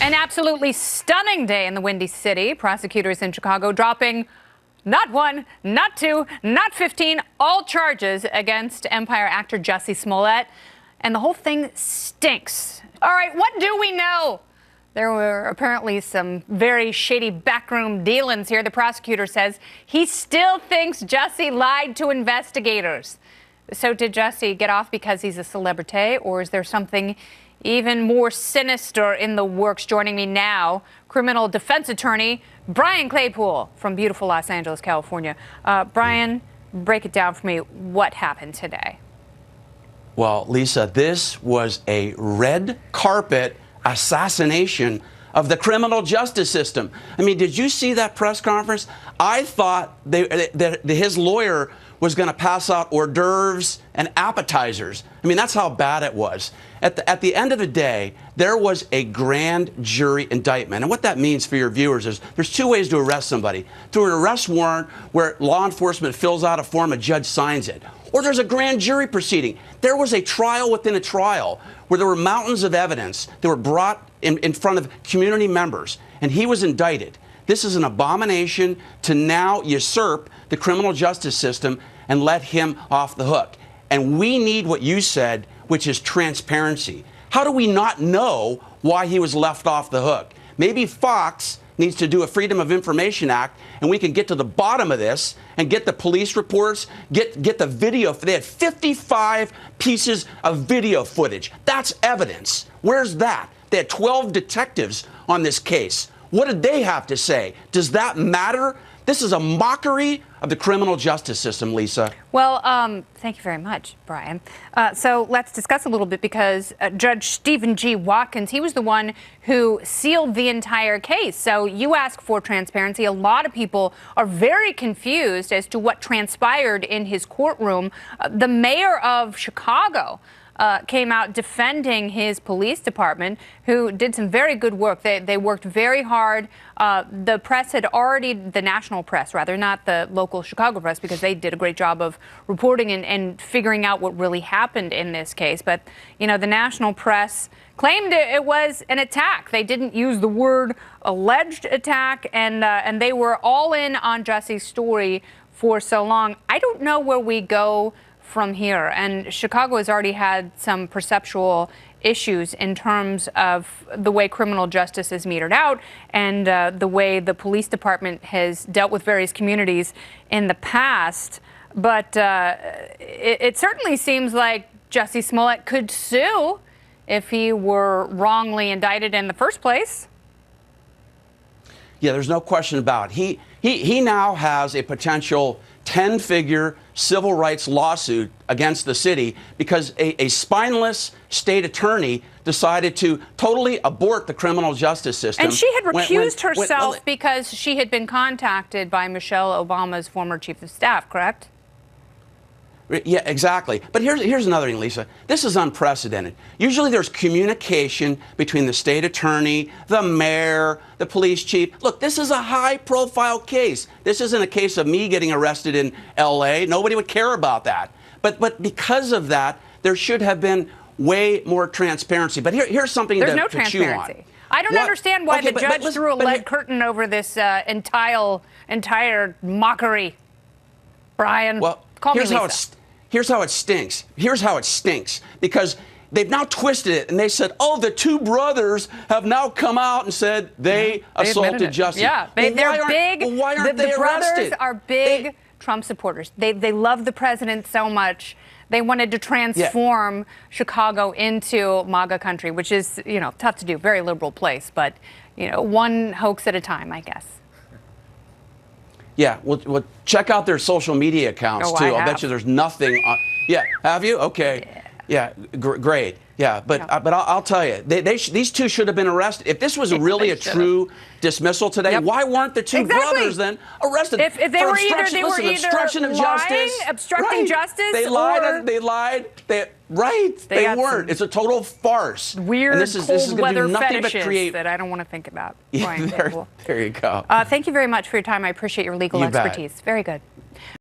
An absolutely stunning day in the Windy City. Prosecutors in Chicago dropping not one, not two, not 15, all charges against Empire actor Jussie Smollet. And the whole thing stinks. All right, what do we know? There were apparently some very shady backroom dealings here. The prosecutor says he still thinks Jussie lied to investigators. So did Jussie get off because he's a celebrity, or is there something even more sinister in the works? Joining me now, criminal defense attorney Brian Claypool from beautiful Los Angeles, California. Brian, break it down for me. What happened today? Well, Lisa, this was a red carpet assassination of the criminal justice system. I mean, did you see that press conference? I thought that his lawyer was going to pass out hors d'oeuvres and appetizers. I mean, that's how bad it was. At the end of the day, there was a grand jury indictment. And what that means for your viewers is there's two ways to arrest somebody. Through an arrest warrant where law enforcement fills out a form, a judge signs it. Or there's a grand jury proceeding. There was a trial within a trial where there were mountains of evidence that were brought in front of community members, and he was indicted. This is an abomination to now usurp the criminal justice system and let him off the hook. And we need what you said, which is transparency. How do we not know why he was left off the hook? Maybe Fox needs to do a Freedom of Information Act, and we can get to the bottom of this and get the police reports, get the video. They had 55 pieces of video footage. That's evidence. Where's that? They had 12 detectives on this case. What did they have to say? Does that matter? This is a mockery of the criminal justice system, Lisa. Well, thank you very much, Brian. So let's discuss a little bit, because Judge Stephen G. Watkins, he was the one who sealed the entire case. So you ask for transparency. A lot of people are very confused as to what transpired in his courtroom. The mayor of Chicago came out defending his police department, who did some very good work. They worked very hard. The press had already, the national press rather, not the local Chicago press, because they did a great job of reporting and figuring out what really happened in this case. But, you know, the national press claimed it was an attack. They didn't use the word alleged attack, and they were all in on Jussie's story for so long. I don't know where we go from here. And Chicago has already had some perceptual issues in terms of the way criminal justice is metered out and the way the police department has dealt with various communities in the past. But it certainly seems like Jussie Smollett could sue if he were wrongly indicted in the first place. Yeah, there's no question about it. He now has a potential 10-figure civil rights lawsuit against the city because a spineless state attorney decided to totally abort the criminal justice system. And she had recused herself because she had been contacted by Michelle Obama's former chief of staff, correct? Yeah, exactly. But here's another thing, Lisa. This is unprecedented. Usually there's communication between the state attorney, the mayor, the police chief. Look, this is a high-profile case. This isn't a case of me getting arrested in L.A. Nobody would care about that. But because of that, there should have been way more transparency. But here's something to chew on. There's no transparency. I don't understand why the judge threw a lead curtain over this entire mockery. Brian, well, call me Lisa. Here's how it stinks. Here's how it stinks. Because they've now twisted it, and they said, oh, the two brothers have now come out and said they assaulted Jussie. Yeah, they're big. Well, why aren't they arrested? The brothers are big Trump supporters. They love the president so much. They wanted to transform Chicago into MAGA country, which is, you know, tough to do. Very liberal place, but, you know, one hoax at a time, I guess. Yeah, well, check out their social media accounts, too. I'll bet you there's nothing on. Yeah, have you? Okay. Yeah, great. Yeah, but I'll tell you, these two should have been arrested. If this was really a true dismissal today, why weren't the two brothers then arrested? If they were either obstruction of justice, obstructing justice, they lied. They weren't. It's a total farce. Weird cold weather fetishes that I don't want to think about. Yeah, there you go. Thank you very much for your time. I appreciate your legal expertise. Very good.